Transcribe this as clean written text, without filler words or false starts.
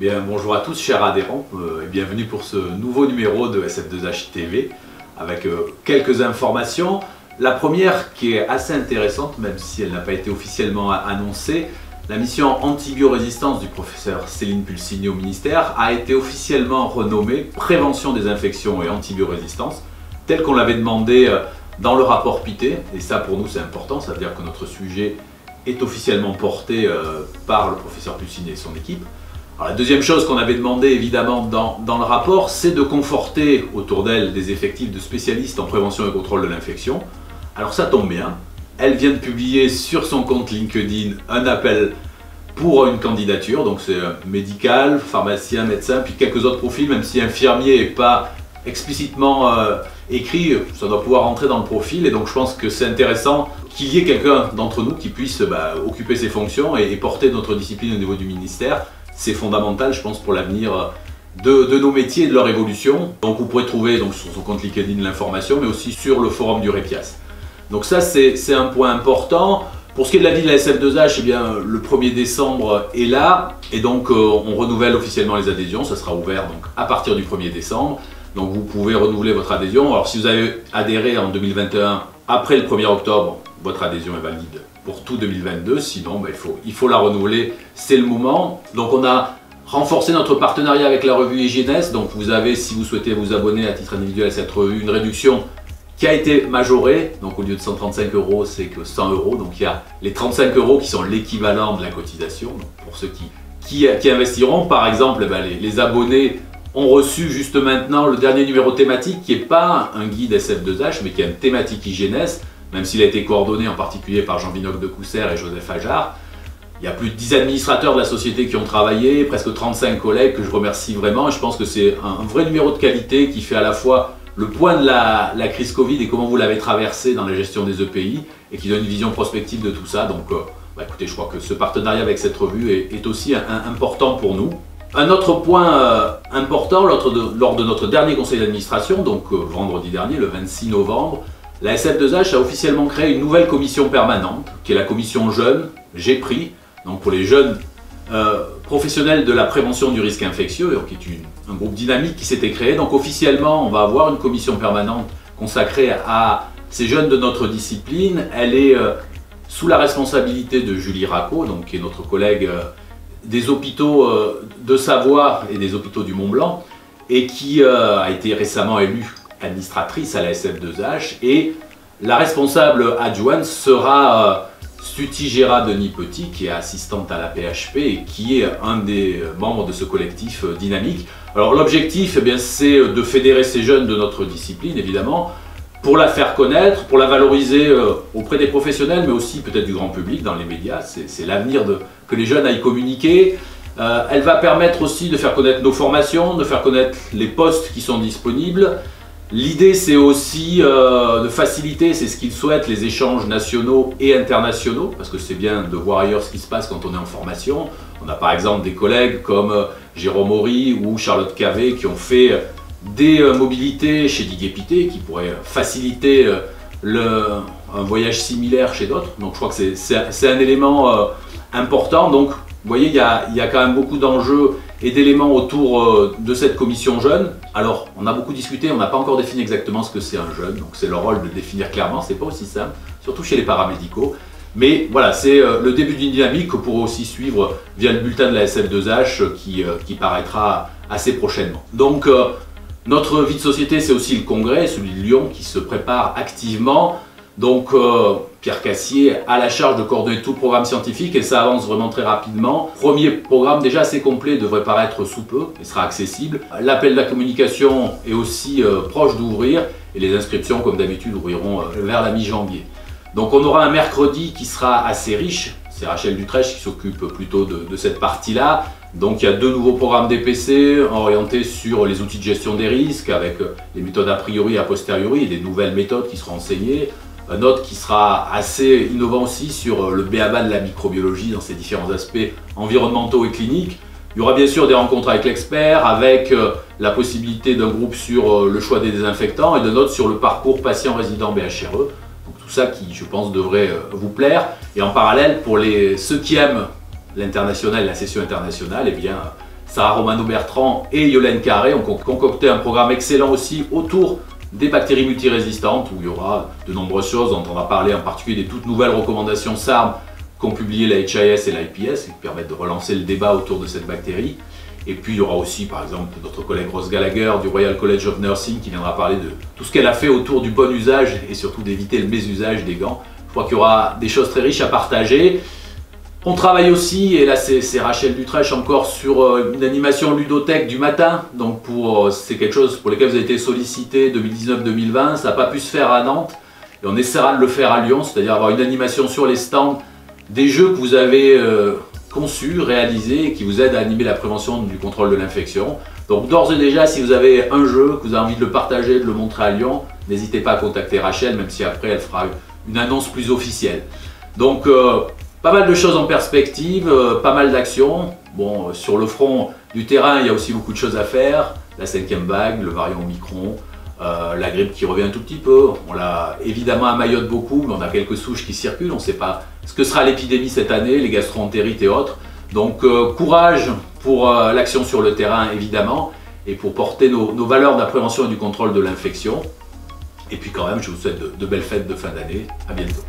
Bien, bonjour à tous chers adhérents et bienvenue pour ce nouveau numéro de SF2H TV avec quelques informations. La première qui est assez intéressante, même si elle n'a pas été officiellement annoncée, la mission antibiorésistance du professeur Céline Pulcini au ministère a été officiellement renommée Prévention des infections et antibiorésistance, telle qu'on l'avait demandé dans le rapport Pité. Et ça pour nous c'est important, ça veut dire que notre sujet est officiellement porté par le professeur Pulcini et son équipe. Alors, la deuxième chose qu'on avait demandé évidemment dans le rapport, c'est de conforter autour d'elle des effectifs de spécialistes en prévention et contrôle de l'infection. Alors ça tombe bien, elle vient de publier sur son compte LinkedIn un appel pour une candidature, donc c'est médical, pharmacien, médecin, puis quelques autres profils, même si infirmier n'est pas explicitement écrit, ça doit pouvoir rentrer dans le profil, et donc je pense que c'est intéressant qu'il y ait quelqu'un d'entre nous qui puisse occuper ces fonctions et porter notre discipline au niveau du ministère. C'est fondamental, je pense, pour l'avenir de nos métiers et de leur évolution. Donc vous pourrez trouver sur son compte LinkedIn l'information, mais aussi sur le forum du REPIAS. Donc ça, c'est un point important. Pour ce qui est de la vie de la SF2H, eh bien, le 1er décembre est là, et donc on renouvelle officiellement les adhésions. Ça sera ouvert donc, à partir du 1er décembre. Donc vous pouvez renouveler votre adhésion. Alors si vous avez adhéré en 2021 après le 1er octobre, votre adhésion est valide pour tout 2022, sinon il faut la renouveler, c'est le moment. Donc on a renforcé notre partenariat avec la revue Hygiène. Donc vous avez, si vous souhaitez vous abonner à titre individuel à cette revue, une réduction qui a été majorée. Donc au lieu de 135 €, c'est que 100 €. Donc il y a les 35 € qui sont l'équivalent de la cotisation. Donc pour ceux qui investiront, par exemple, les abonnés ont reçu juste maintenant le dernier numéro thématique qui n'est pas un guide SF2H, mais qui est une thématique Hygiène, même s'il a été coordonné en particulier par Jean-Binoc de Cousser et Joseph Ajar. Il y a plus de 10 administrateurs de la société qui ont travaillé, presque 35 collègues que je remercie vraiment. Et je pense que c'est un vrai numéro de qualité qui fait à la fois le point de la crise Covid et comment vous l'avez traversé dans la gestion des EPI et qui donne une vision prospective de tout ça. Donc écoutez, je crois que ce partenariat avec cette revue est aussi important pour nous. Un autre point important, lors de notre dernier conseil d'administration, donc vendredi dernier, le 26 novembre, la SF2H a officiellement créé une nouvelle commission permanente, qui est la commission jeunes, GEPRI, donc pour les jeunes professionnels de la prévention du risque infectieux, qui est un groupe dynamique qui s'était créé. Donc officiellement, on va avoir une commission permanente consacrée à ces jeunes de notre discipline. Elle est sous la responsabilité de Julie Racot, donc, qui est notre collègue des hôpitaux de Savoie et des hôpitaux du Mont-Blanc, et qui a été récemment élue administratrice à la SF2H, et la responsable adjointe sera Suti Gera Denis Petit, qui est assistante à la PHP et qui est un des membres de ce collectif dynamique. Alors l'objectif, c'est de fédérer ces jeunes de notre discipline, évidemment, pour la faire connaître, pour la valoriser auprès des professionnels, mais aussi peut-être du grand public dans les médias. C'est l'avenir que les jeunes aillent communiquer. Elle va permettre aussi de faire connaître nos formations, de faire connaître les postes qui sont disponibles. L'idée, c'est aussi de faciliter, c'est ce qu'ils souhaitent, les échanges nationaux et internationaux, parce que c'est bien de voir ailleurs ce qui se passe quand on est en formation. On a par exemple des collègues comme Jérôme Horry ou Charlotte Cavé qui ont fait des mobilités chez Diguet-Pité, qui pourraient faciliter un voyage similaire chez d'autres. Donc je crois que c'est un élément important. Donc vous voyez, il y a quand même beaucoup d'enjeux et d'éléments autour de cette commission jeune. Alors, on a beaucoup discuté, on n'a pas encore défini exactement ce que c'est un jeune, donc c'est leur rôle de le définir clairement, c'est pas aussi simple, surtout chez les paramédicaux. Mais voilà, c'est le début d'une dynamique que vous pourrez aussi suivre via le bulletin de la SF2H qui paraîtra assez prochainement. Donc, notre vie de société, c'est aussi le congrès, celui de Lyon, qui se prépare activement. Donc Pierre Cassier a la charge de coordonner tout le programme scientifique et ça avance vraiment très rapidement. Premier programme déjà assez complet devrait paraître sous peu et sera accessible. L'appel de la communication est aussi proche d'ouvrir et les inscriptions comme d'habitude ouvriront vers la mi-janvier. Donc on aura un mercredi qui sera assez riche, c'est Rachel Dutrèche qui s'occupe plutôt de cette partie-là. Donc il y a 2 nouveaux programmes DPC orientés sur les outils de gestion des risques avec les méthodes a priori et a posteriori et des nouvelles méthodes qui seront enseignées. Un autre qui sera assez innovant aussi sur le b.a.-ba de la microbiologie dans ses différents aspects environnementaux et cliniques. Il y aura bien sûr des rencontres avec l'expert, avec la possibilité d'un groupe sur le choix des désinfectants et d'un autre sur le parcours patient résident BHRE. Donc tout ça qui, je pense, devrait vous plaire. Et en parallèle, pour ceux qui aiment l'international et la session internationale, eh bien, Sarah Romano-Bertrand et Yolaine Carré ont concocté un programme excellent aussi autour des bactéries multirésistantes, où il y aura de nombreuses choses dont on va parler, en particulier des toutes nouvelles recommandations SARM qu'ont publié la HIS et l'IPS, qui permettent de relancer le débat autour de cette bactérie. Et puis il y aura aussi par exemple notre collègue Rose Gallagher du Royal College of Nursing qui viendra parler de tout ce qu'elle a fait autour du bon usage et surtout d'éviter le mésusage des gants. Je crois qu'il y aura des choses très riches à partager. On travaille aussi, et là c'est Rachel Dutrèche encore, sur une animation ludothèque du matin. Donc c'est quelque chose pour lequel vous avez été sollicité 2019-2020. Ça n'a pas pu se faire à Nantes et on essaiera de le faire à Lyon, c'est-à-dire avoir une animation sur les stands des jeux que vous avez conçus, réalisés et qui vous aident à animer la prévention du contrôle de l'infection. Donc d'ores et déjà, si vous avez un jeu, que vous avez envie de le partager, de le montrer à Lyon, n'hésitez pas à contacter Rachel, même si après elle fera une annonce plus officielle. Donc pas mal de choses en perspective, pas mal d'actions. Bon, sur le front du terrain, il y a aussi beaucoup de choses à faire. La 5e vague, le variant Omicron, la grippe qui revient un tout petit peu. On l'a évidemment à Mayotte beaucoup, mais on a quelques souches qui circulent. On ne sait pas ce que sera l'épidémie cette année, les gastroentérites et autres. Donc courage pour l'action sur le terrain évidemment, et pour porter nos valeurs de la prévention et du contrôle de l'infection. Et puis quand même, je vous souhaite de belles fêtes de fin d'année. À bientôt.